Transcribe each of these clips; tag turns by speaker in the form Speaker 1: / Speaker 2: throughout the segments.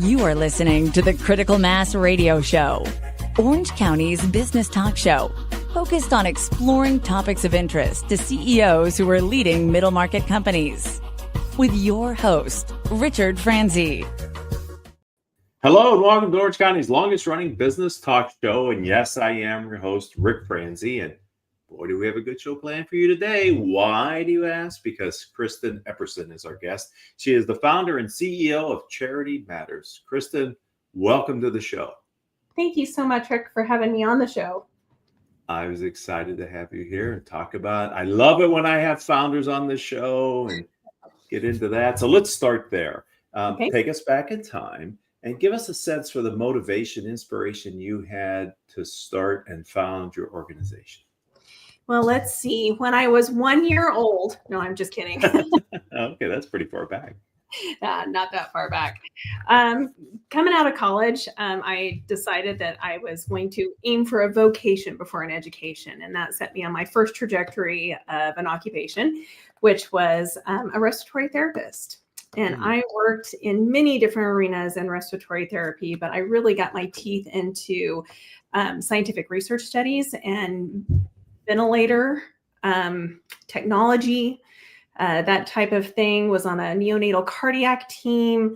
Speaker 1: You are listening to the Critical Mass Radio Show, Orange County's business talk show, focused on exploring topics of interest to CEOs who are leading middle market companies. With your host, Richard Franzi.
Speaker 2: Hello and welcome to Orange County's longest running business talk show. And yes, I am your host, Rick Franzi. And boy, do we have a good show planned for you today. Why do you ask? Because Kristin Epperson is our guest. She is the founder and CEO of Charity Matterz. Kristin, welcome to the show.
Speaker 3: Thank you so much, Rick, for having me on the show.
Speaker 2: I was excited to have you here and talk about, I love it when I have founders on the show and get into that. So let's start there.
Speaker 3: Okay.
Speaker 2: Take us back in time and give us a sense for the motivation, inspiration you had to start and found your organization.
Speaker 3: Well, let's see. When I was 1 year old, no, I'm just kidding.
Speaker 2: Okay, that's pretty far back.
Speaker 3: Not that far back. Coming out of college, I decided that I was going to aim for a vocation before an education. And that set me on my first trajectory of an occupation, which was a respiratory therapist. And I worked in many different arenas in respiratory therapy, but I really got my teeth into scientific research studies and ventilator technology, that type of thing. Was on a neonatal cardiac team,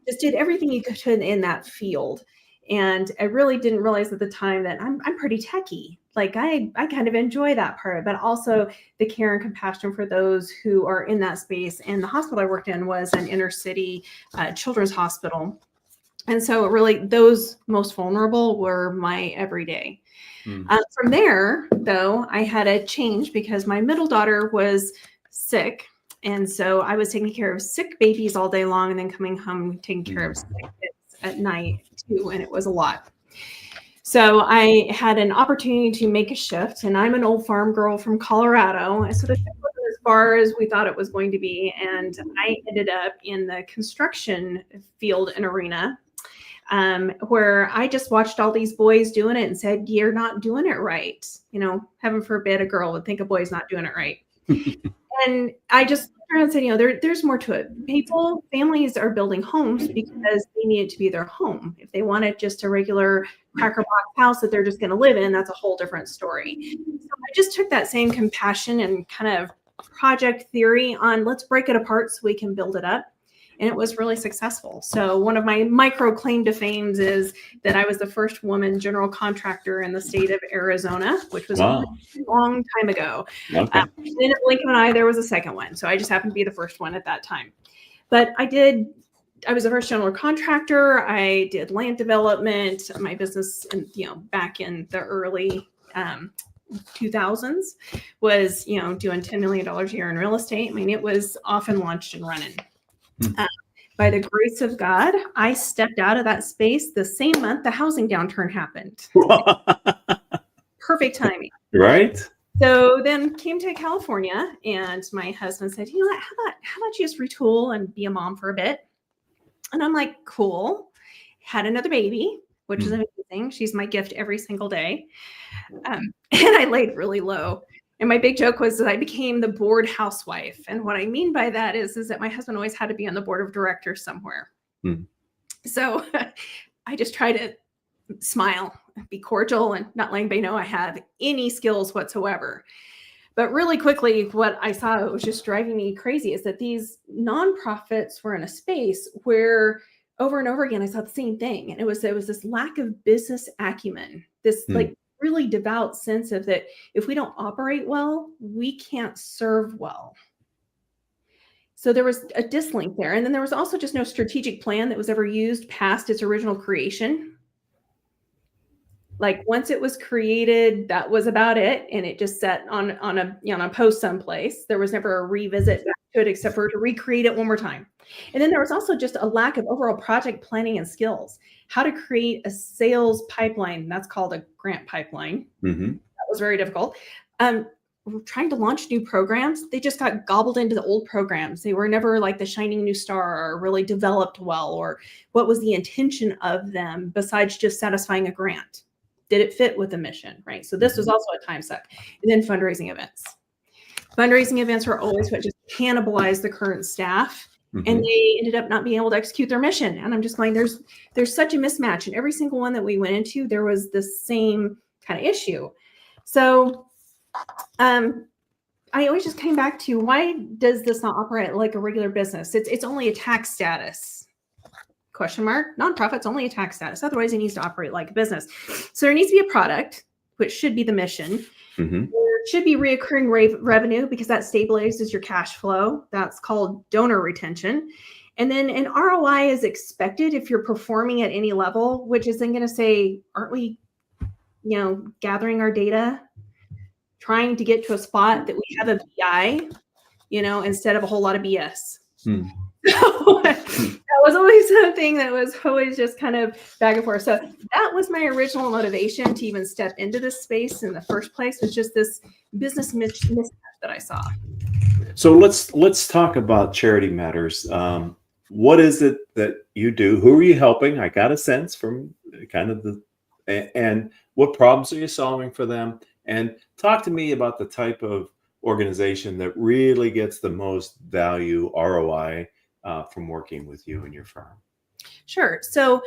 Speaker 3: just did everything you could in that field. And I really didn't realize at the time that I'm pretty techie. Like I kind of enjoy that part, but also the care and compassion for those who are in that space. And the hospital I worked in was an inner city children's hospital. And so really those most vulnerable were my everyday. From there, though, I had a change because my middle daughter was sick. And so I was taking care of sick babies all day long and then coming home taking care of sick kids at night too. And it was a lot. So I had an opportunity to make a shift, and I'm an old farm girl from Colorado. And so the shift wasn't as far as we thought it was going to be. And I ended up in the construction field and arena, where I just watched all these boys doing it and said, you're not doing it right. You know, heaven forbid a girl would think a boy's not doing it right. And I just looked around and said, you know, there's more to it. Families are building homes because they need it to be their home. If they wanted just a regular cracker box house that they're just going to live in, that's a whole different story. So I just took that same compassion and kind of project theory on let's break it apart so we can build it up. And it was really successful. So one of my micro claim to fame is that I was the first woman general contractor in the state of Arizona, which was a long time ago.
Speaker 2: Okay.
Speaker 3: In a blink of an eye, there was a second one. So I just happened to be the first one at that time. But I was the first general contractor. I did land development. My business, back in the early 2000s was, doing $10 million a year in real estate. I mean, it was off and launched and running. By the grace of God, I stepped out of that space the same month the housing downturn happened. Perfect timing.
Speaker 2: Right.
Speaker 3: So then came to California, and my husband said, you know what, how about you just retool and be a mom for a bit? And I'm like, cool. Had another baby, which is amazing. She's my gift every single day. And I laid really low. And my big joke was that I became the bored housewife. And what I mean by that is that my husband always had to be on the board of directors somewhere. So I just try to smile, be cordial, and not letting anybody know I have any skills whatsoever. But really quickly, what I saw, it was just driving me crazy, is that these nonprofits were in a space where over and over again, I saw the same thing. And there was this lack of business acumen, this really devout sense of that if we don't operate well, we can't serve well. So there was a dislink there. And then there was also just no strategic plan that was ever used past its original creation. Like once it was created, that was about it. And it just sat on a post someplace. There was never a revisit back to it except for to recreate it one more time. And then there was also just a lack of overall project planning and skills. How to create a sales pipeline. That's called a grant pipeline. That was very difficult. Trying to launch new programs, they just got gobbled into the old programs. They were never like the shining new star or really developed well, or what was the intention of them besides just satisfying a grant? Did it fit with the mission, right? So this was also a time suck. And then fundraising events. Fundraising events were always what just cannibalized the current staff and they ended up not being able to execute their mission. And I'm just going, there's such a mismatch. And every single one that we went into, there was the same kind of issue. So I always just came back to, why does this not operate like a regular business? It's only a tax status. Question mark. Nonprofit's only a tax status. Otherwise, it needs to operate like a business. So there needs to be a product, which should be the mission. There should be reoccurring revenue, because that stabilizes your cash flow. That's called donor retention. And then an ROI is expected if you're performing at any level, which is then going to say, aren't we, gathering our data, trying to get to a spot that we have a BI, instead of a whole lot of BS. So that was always something that was always just kind of back and forth. So that was my original motivation to even step into this space in the first place, was just this business misstep that I saw.
Speaker 2: So let's talk about Charity Matterz. What is it that you do? Who are you helping? I got a sense from kind of and what problems are you solving for them? And talk to me about the type of organization that really gets the most value, ROI, from working with you and your firm.
Speaker 3: Sure. So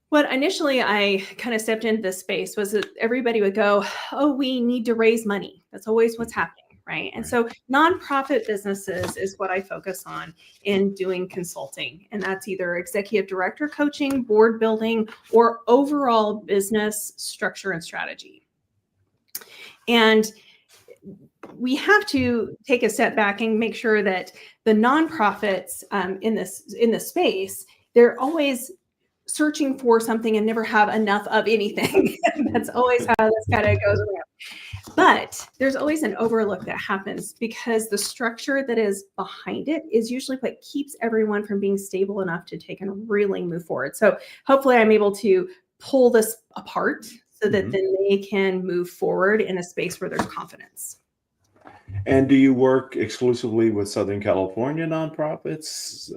Speaker 3: what initially I kind of stepped into this space was that everybody would go, oh, we need to raise money. That's always what's happening, right? And so nonprofit businesses is what I focus on in doing consulting. And that's either executive director coaching, board building, or overall business structure and strategy. And we have to take a step back and make sure that the nonprofits in this space, they're always searching for something and never have enough of anything. That's always how this kind of goes around. But there's always an overlook that happens, because the structure that is behind it is usually what keeps everyone from being stable enough to take and really move forward. So hopefully I'm able to pull this apart so that then they can move forward in a space where there's confidence.
Speaker 2: And do you work exclusively with Southern California nonprofits?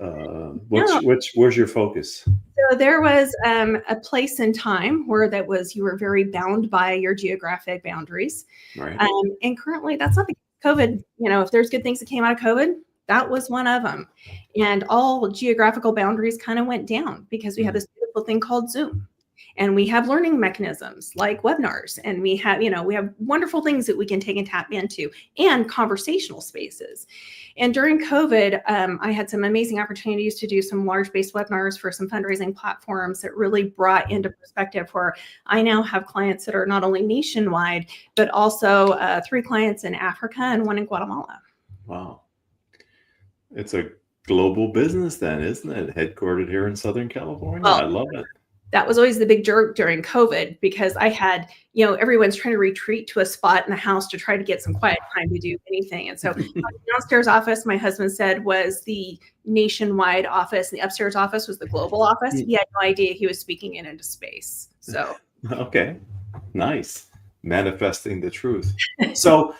Speaker 2: Where's your focus?
Speaker 3: So there was a place in time where you were very bound by your geographic boundaries.
Speaker 2: Right.
Speaker 3: And currently that's not the COVID. If there's good things that came out of COVID, that was one of them. And all geographical boundaries kind of went down, because we have this beautiful thing called Zoom. And we have learning mechanisms like webinars, and we have wonderful things that we can take and tap into, and conversational spaces. And during COVID, I had some amazing opportunities to do some large-based webinars for some fundraising platforms that really brought into perspective where I now have clients that are not only nationwide, but also 3 clients in Africa and 1 in Guatemala.
Speaker 2: Wow. It's a global business then, isn't it? Headquartered here in Southern California.
Speaker 3: Well,
Speaker 2: I love it.
Speaker 3: That was always the big jerk during COVID, because I had, everyone's trying to retreat to a spot in the house to try to get some quiet time to do anything. And so my downstairs office, my husband said, was the nationwide office. The upstairs office was the global office. He had no idea he was speaking into space. So.
Speaker 2: Okay. Nice. Manifesting the truth. So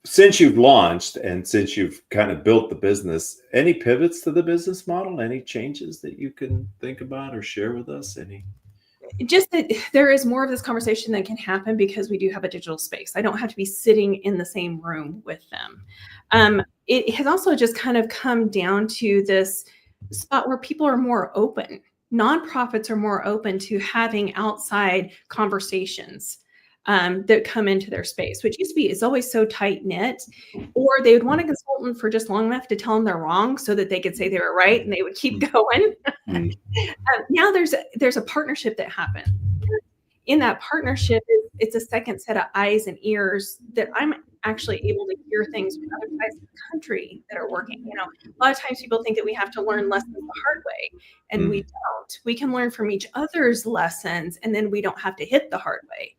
Speaker 2: since you've launched and since you've kind of built the business, any pivots to the business model, any changes that you can think about or share with us?
Speaker 3: Just that there is more of this conversation that can happen because we do have a digital space. I don't have to be sitting in the same room with them. It has also just kind of come down to this spot where people are more open. Nonprofits are more open to having outside conversations that come into their space, which used to be, it's always so tight knit, or they would want a consultant for just long enough to tell them they're wrong so that they could say they were right and they would keep going. Now there's a partnership that happens. In that partnership, it's a second set of eyes and ears that I'm actually able to hear things from other sides of the country that are working. A lot of times people think that we have to learn lessons the hard way, and we don't. We can learn from each other's lessons, and then we don't have to hit the hard way.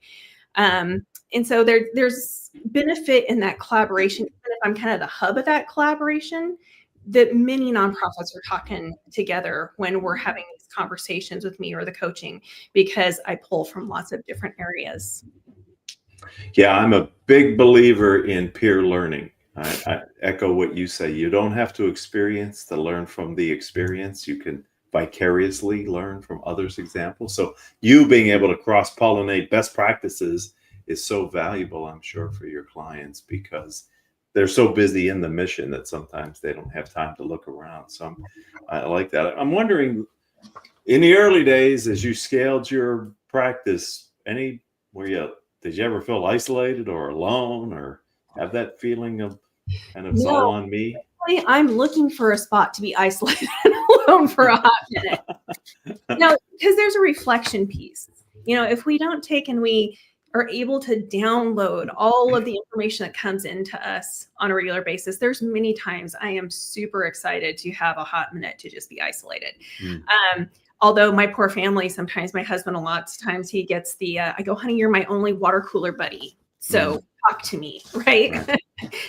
Speaker 3: And so there's benefit in that collaboration. Even if I'm kind of the hub of that collaboration, that many nonprofits are talking together when we're having these conversations with me or the coaching, because I pull from lots of different areas.
Speaker 2: Yeah, I'm a big believer in peer learning. I echo what you say. You don't have to experience to learn from the experience. You can vicariously learn from others' examples. So you being able to cross-pollinate best practices is so valuable, I'm sure, for your clients, because they're so busy in the mission that sometimes they don't have time to look around. So I like that. I'm wondering, in the early days, as you scaled your practice, did you ever feel isolated or alone, or have that feeling of kind of it's all on me?
Speaker 3: I'm looking for a spot to be isolated and alone for a hot minute. No, because there's a reflection piece. If we don't take and we are able to download all of the information that comes into us on a regular basis, there's many times I am super excited to have a hot minute to just be isolated. Although my poor family, sometimes my husband, a lot of times he gets I go, honey, you're my only water cooler buddy. So talk to me, right?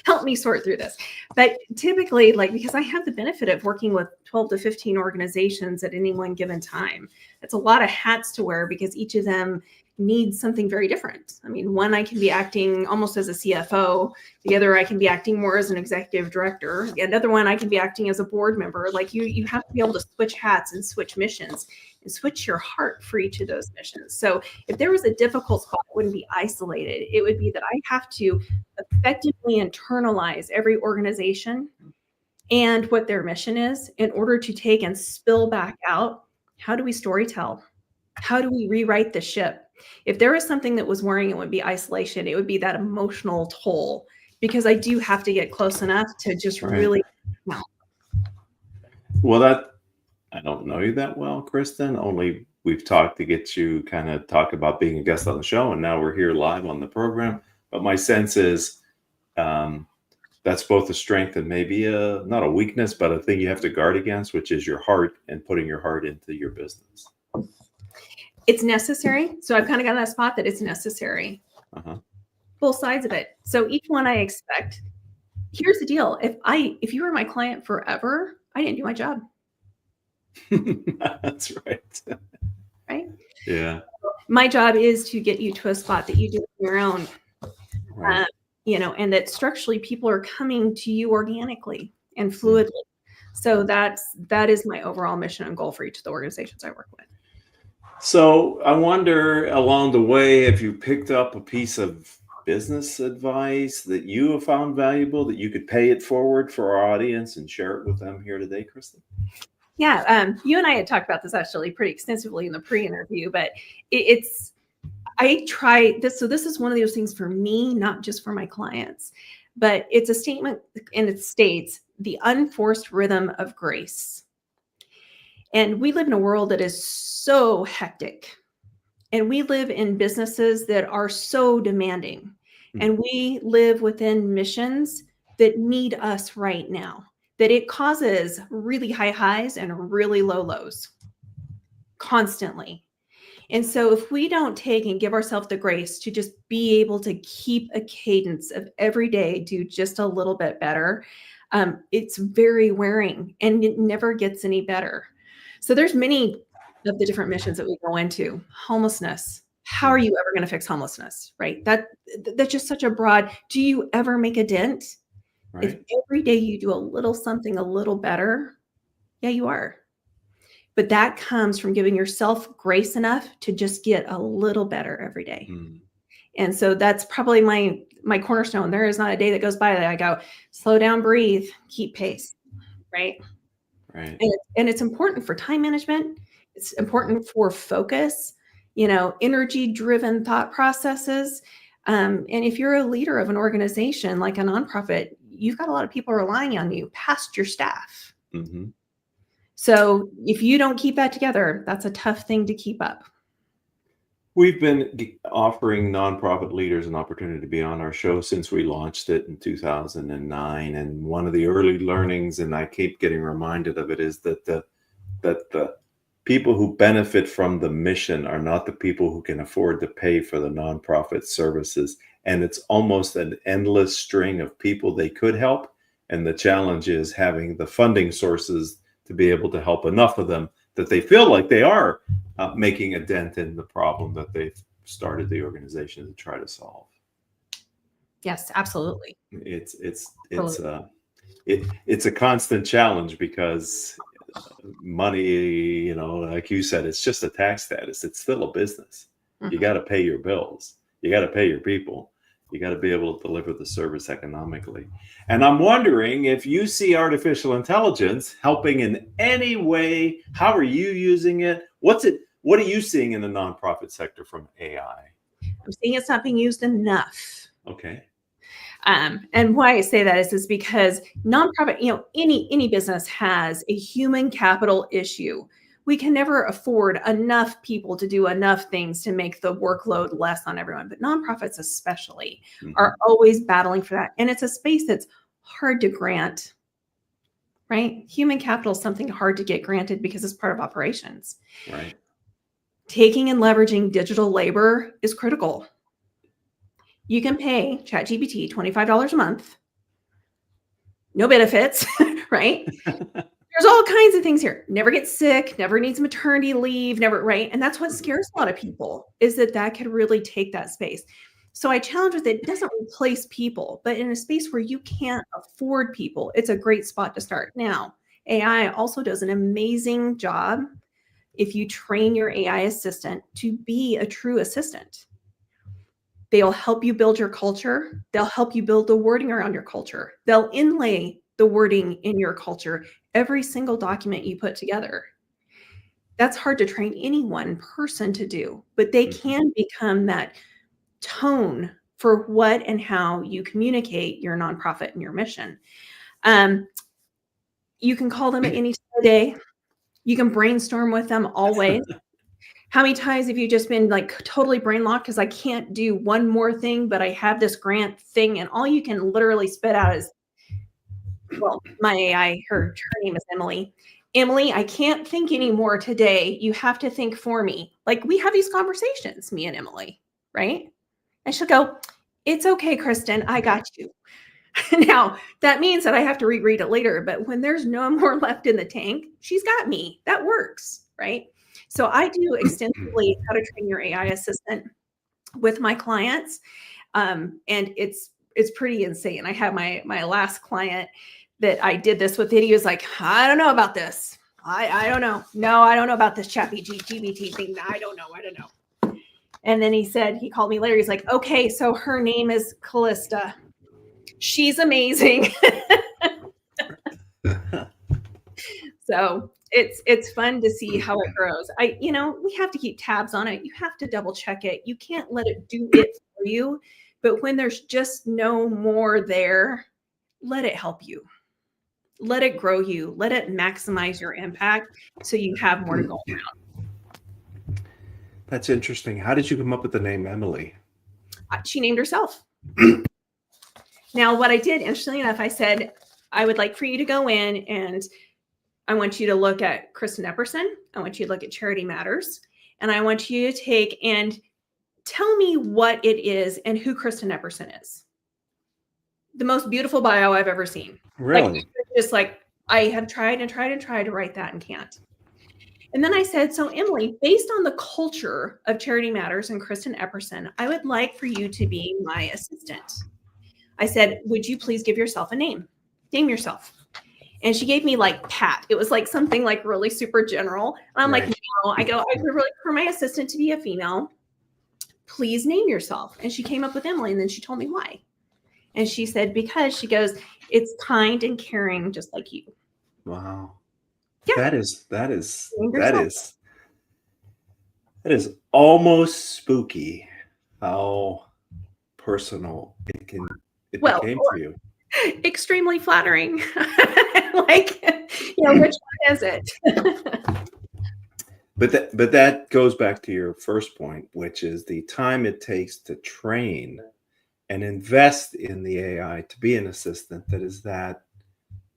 Speaker 3: Help me sort through this. But typically, because I have the benefit of working with 12 to 15 organizations at any one given time, it's a lot of hats to wear because each of them needs something very different. I mean, one, I can be acting almost as a CFO. The other, I can be acting more as an executive director. Another one, I can be acting as a board member. You have to be able to switch hats and switch missions and switch your heart for each of those missions. So if there was a difficult spot, it wouldn't be isolated. It would be that I have to effectively internalize every organization and what their mission is in order to take and spill back out. How do we storytell? How do we rewrite the ship? If there was something that was worrying, it would be isolation. It would be that emotional toll, because I do have to get close enough to just really.
Speaker 2: Well, I don't know you that well, Kristin. Only we've talked to get you kind of talk about being a guest on the show, and now we're here live on the program. But my sense is that's both a strength and maybe not a weakness, but a thing you have to guard against, which is your heart and putting your heart into your business.
Speaker 3: It's necessary. So I've kind of got that spot that it's necessary. Both sides of it. So each one I expect. Here's the deal. If you were my client forever, I didn't do my job.
Speaker 2: That's right.
Speaker 3: Right?
Speaker 2: Yeah.
Speaker 3: My job is to get you to a spot that you do on your own.
Speaker 2: Right.
Speaker 3: And that structurally people are coming to you organically and fluidly. So that is my overall mission and goal for each of the organizations I work with.
Speaker 2: So I wonder, along the way, have you picked up a piece of business advice that you have found valuable that you could pay it forward for our audience and share it with them here today, Kristin?
Speaker 3: Yeah, you and I had talked about this actually pretty extensively in the pre-interview, but I try this. So this is one of those things for me, not just for my clients, but it's a statement, and it states the unforced rhythm of grace. And we live in a world that is so hectic, and we live in businesses that are so demanding, and we live within missions that need us right now, that it causes really high highs and really low lows constantly. And so if we don't take and give ourselves the grace to just be able to keep a cadence of every day, do just a little bit better, it's very wearing and it never gets any better. So there's many of the different missions that we go into. Homelessness. How are you ever going to fix homelessness, right? That's just such a broad, do you ever make a dent? Right. If every day you do a little something a little better, yeah, you are. But that comes from giving yourself grace enough to just get a little better every day. And so that's probably my cornerstone. There is not a day that goes by that I go, slow down, breathe, keep pace, right?
Speaker 2: Right.
Speaker 3: And it's important for time management. It's important for focus, energy-driven thought processes. And if you're a leader of an organization like a nonprofit, you've got a lot of people relying on you past your staff. So if you don't keep that together, that's a tough thing to keep up.
Speaker 2: We've been offering nonprofit leaders an opportunity to be on our show since we launched it in 2009. And one of the early learnings, and I keep getting reminded of it, is that the people who benefit from the mission are not the people who can afford to pay for the nonprofit services. And it's almost an endless string of people they could help. And the challenge is having the funding sources to be able to help enough of them that they feel like they are making a dent in the problem that they've started the organization to try to solve.
Speaker 3: Yes, absolutely.
Speaker 2: It's a constant challenge because money, like you said, it's just a tax status. It's still a business. You got to pay your bills. You got to pay your people. You got to be able to deliver the service economically. And I'm wondering if you see artificial intelligence helping in any way. How are you using it? What are you seeing in the nonprofit sector from AI?
Speaker 3: I'm seeing it's not being used enough.
Speaker 2: Okay.
Speaker 3: And why I say that is because nonprofit, any business has a human capital issue. We can never afford enough people to do enough things to make the workload less on everyone. But nonprofits especially are always battling for that. And it's a space that's hard to grant, right? Human capital is something hard to get granted because it's part of operations.
Speaker 2: Right.
Speaker 3: Taking and leveraging digital labor is critical. You can pay ChatGPT $25 a month, no benefits, right? There's all kinds of things here. Never get sick, never needs maternity leave, never, right? And that's what scares a lot of people, is that could really take that space. So I challenge with it doesn't replace people, but in a space where you can't afford people, it's a great spot to start. Now, AI also does an amazing job if you train your AI assistant to be a true assistant. They'll help you build your culture. They'll help you build the wording around your culture. They'll inlay the wording in your culture, every single document you put together. That's hard to train any one person to do, but they can become that tone for what and how you communicate your nonprofit and your mission. You can call them at any time of day. You can brainstorm with them always. How many times have you just been like totally brain locked because I can't do one more thing, but I have this grant thing, and all you can literally spit out is, well, my AI, her name is Emily. Emily, I can't think anymore today. You have to think for me. Like, we have these conversations, me and Emily, right? And she'll go, it's okay, Kristin, I got you. Now, that means that I have to reread it later, but when there's no more left in the tank, she's got me. That works, right? So I do extensively how to train your AI assistant with my clients. And it's pretty insane. I have my last client that I did this with. He was like, I don't know about this. I don't know. No, I don't know about this ChatGPT thing. I don't know. And then he called me later. He's like, okay, so her name is Callista. She's amazing. So it's fun to see how it grows. We have to keep tabs on it. You have to double check it. You can't let it do it for you. But when there's just no more there, let it help you. Let it grow you. Let it maximize your impact so you have more to go around.
Speaker 2: That's interesting. How did you come up with the name Emily?
Speaker 3: She named herself. Now, what I did, interestingly enough, I said, I would like for you to go in and I want you to look at Kristin Epperson. I want you to look at Charity Matterz. And I want you to take and tell me what it is and who Kristin Epperson is. The most beautiful bio I've ever seen.
Speaker 2: Really?
Speaker 3: Just like, I have tried and tried and tried to write that and can't. And then I said, so Emily, based on the culture of Charity Matterz and Kristin Epperson, I would like for you to be my assistant. I said, would you please give yourself a name? Name yourself. And she gave me like Pat. It was like something like really super general. And I'm like, no, I would really like for my assistant to be a female. Please name yourself. And she came up with Emily, and then she told me why. And she said, because she goes, it's kind and caring, just like you.
Speaker 2: Wow.
Speaker 3: Yeah.
Speaker 2: That is almost spooky how personal it became for you.
Speaker 3: Extremely flattering. Like, which one is it?
Speaker 2: But that goes back to your first point, which is the time it takes to train and invest in the AI to be an assistant that is that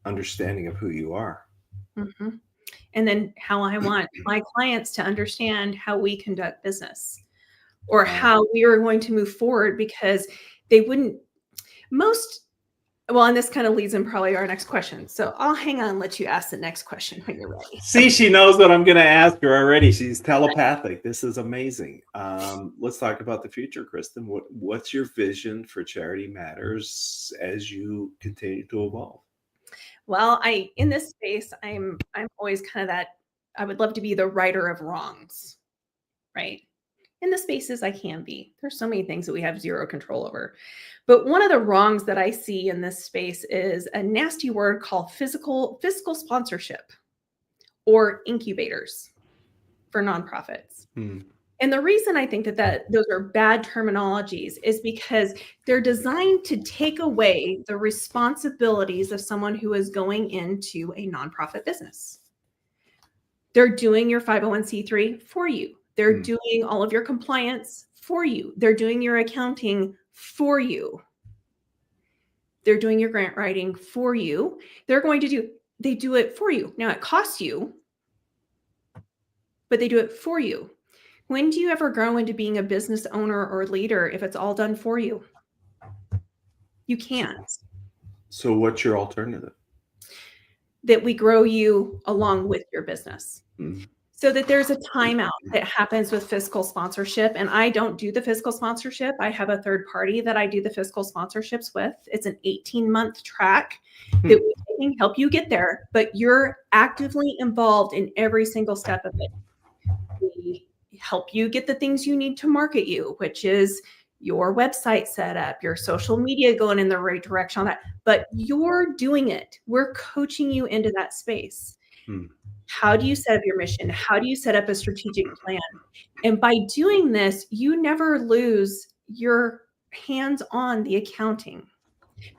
Speaker 2: understanding of who you are.
Speaker 3: Mm-hmm. And then how I want my clients to understand how we conduct business or how we are going to move forward, because they wouldn't and this kind of leads in probably our next question. So I'll hang on and let you ask the next question when you're ready.
Speaker 2: See, she knows what I'm going to ask her already. She's telepathic. This is amazing. Let's talk about the future, Kristin. What's your vision for Charity Matterz as you continue to evolve?
Speaker 3: Well, in this space, I'm always kind of that, I would love to be the righter of wrongs, right? in the spaces I can be. There's so many things that we have zero control over. But one of the wrongs that I see in this space is a nasty word called fiscal sponsorship or incubators for nonprofits. And the reason I think that those are bad terminologies is because they're designed to take away the responsibilities of someone who is going into a nonprofit business. They're doing your 501c3 for you. They're doing all of your compliance for you. They're doing your accounting for you. They're doing your grant writing for you. They do it for you. Now it costs you, but they do it for you. When do you ever grow into being a business owner or leader if it's all done for you? You can't.
Speaker 2: So what's your alternative?
Speaker 3: That we grow you along with your business. So that there's a timeout that happens with fiscal sponsorship. And I don't do the fiscal sponsorship. I have a third party that I do the fiscal sponsorships with. It's an 18-month track that we can help you get there, but you're actively involved in every single step of it. We help you get the things you need to market you, which is your website set up, your social media going in the right direction on that, but you're doing it. We're coaching you into that space. How do you set up your mission? How do you set up a strategic plan? And by doing this, you never lose your hands on the accounting,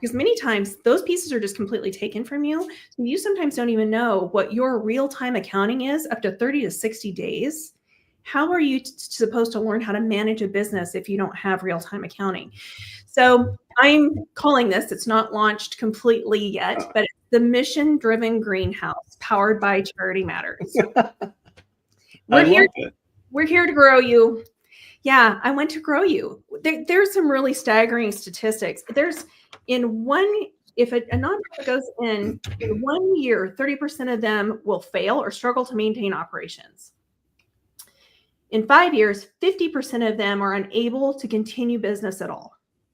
Speaker 3: because many times those pieces are just completely taken from you. So you sometimes don't even know what your real-time accounting is up to 30 to 60 days. How are you supposed to learn how to manage a business if you don't have real-time accounting? So I'm calling this, it's not launched completely yet, but it's the Mission-Driven Greenhouse powered by Charity Matterz. We're here to grow you. Yeah, I want to grow you. There's some really staggering statistics. If a nonprofit goes in 1 year, 30% of them will fail or struggle to maintain operations. In 5 years, 50% of them are unable to continue business at all.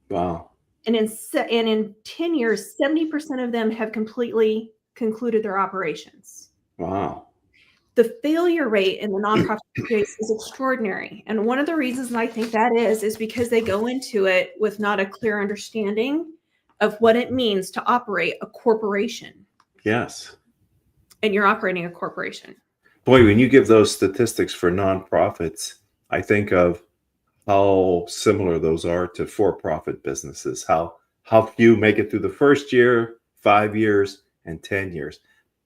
Speaker 2: Wow.
Speaker 3: And in 10 years, 70% of them have completely concluded their operations.
Speaker 2: Wow.
Speaker 3: The failure rate in the nonprofit space is extraordinary. And one of the reasons I think that is because they go into it with not a clear understanding of what it means to operate a corporation.
Speaker 2: Yes.
Speaker 3: And you're operating a corporation.
Speaker 2: Boy, when you give those statistics for nonprofits, I think of how similar those are to for-profit businesses, how few make it through the first year, 5 years, and 10 years.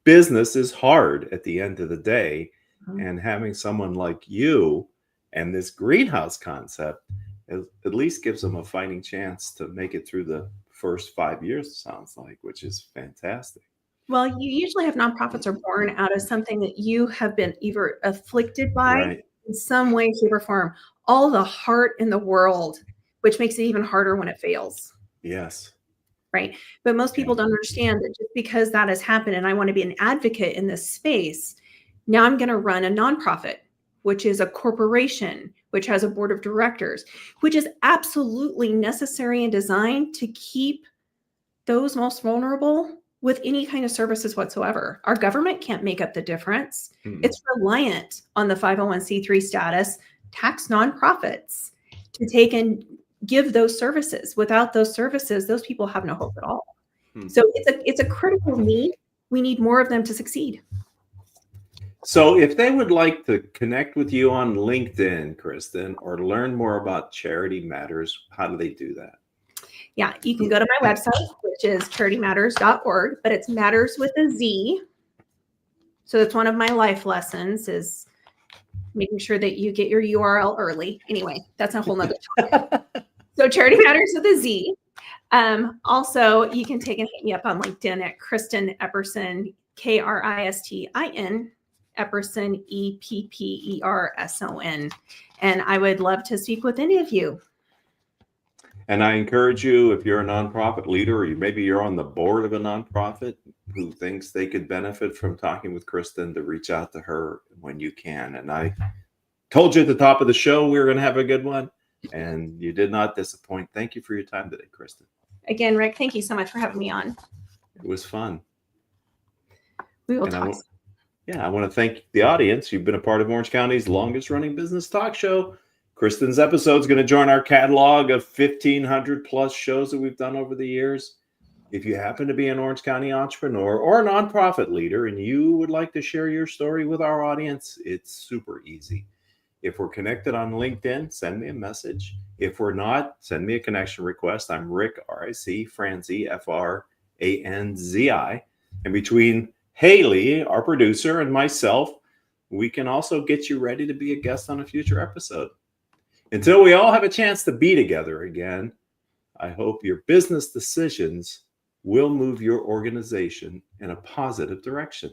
Speaker 2: Business is hard at the end of the day, and having someone like you and this greenhouse concept at least gives them a fighting chance to make it through the first 5 years, it sounds like, which is fantastic.
Speaker 3: Well, you usually have nonprofits are born out of something that you have been either afflicted by in some way, shape, or form. All the heart in the world, which makes it even harder when it fails.
Speaker 2: Yes.
Speaker 3: Right. But most people don't understand that just because that has happened and I want to be an advocate in this space, now I'm going to run a nonprofit, which is a corporation, which has a board of directors, which is absolutely necessary and designed to keep those most vulnerable with any kind of services whatsoever. Our government can't make up the difference. It's reliant on the 501c3 status, tax nonprofits to take and give those services. Without those services, those people have no hope at all. So it's a critical need. We need more of them to succeed.
Speaker 2: So if they would like to connect with you on LinkedIn, Kristin, or learn more about Charity Matterz, how do they do that?
Speaker 3: Yeah, you can go to my website, which is charitymatterz.org, but it's Matters with a Z. So it's one of my life lessons is making sure that you get your URL early. Anyway, that's a whole nother topic. So Charity Matterz with a Z. Also, you can take and hit me up on LinkedIn at Kristin Epperson, Kristin Epperson, Epperson. And I would love to speak with any of you.
Speaker 2: And I encourage you, if you're a nonprofit leader, or maybe you're on the board of a nonprofit who thinks they could benefit from talking with Kristin, to reach out to her when you can. And I told you at the top of the show we were going to have a good one, and you did not disappoint. Thank you for your time today, Kristin.
Speaker 3: Again, Rick, thank you so much for having me on.
Speaker 2: It was fun.
Speaker 3: We will talk.
Speaker 2: I want to thank the audience. You've been a part of Orange County's longest running business talk show. Kristin's episode is going to join our catalog of 1,500 plus shows that we've done over the years. If you happen to be an Orange County entrepreneur or a nonprofit leader and you would like to share your story with our audience, it's super easy. If we're connected on LinkedIn, send me a message. If we're not, send me a connection request. I'm Rick, R-I-C, Franzi, F-R-A-N-Z-I. And between Haley, our producer, and myself, we can also get you ready to be a guest on a future episode. Until we all have a chance to be together again, I hope your business decisions will move your organization in a positive direction.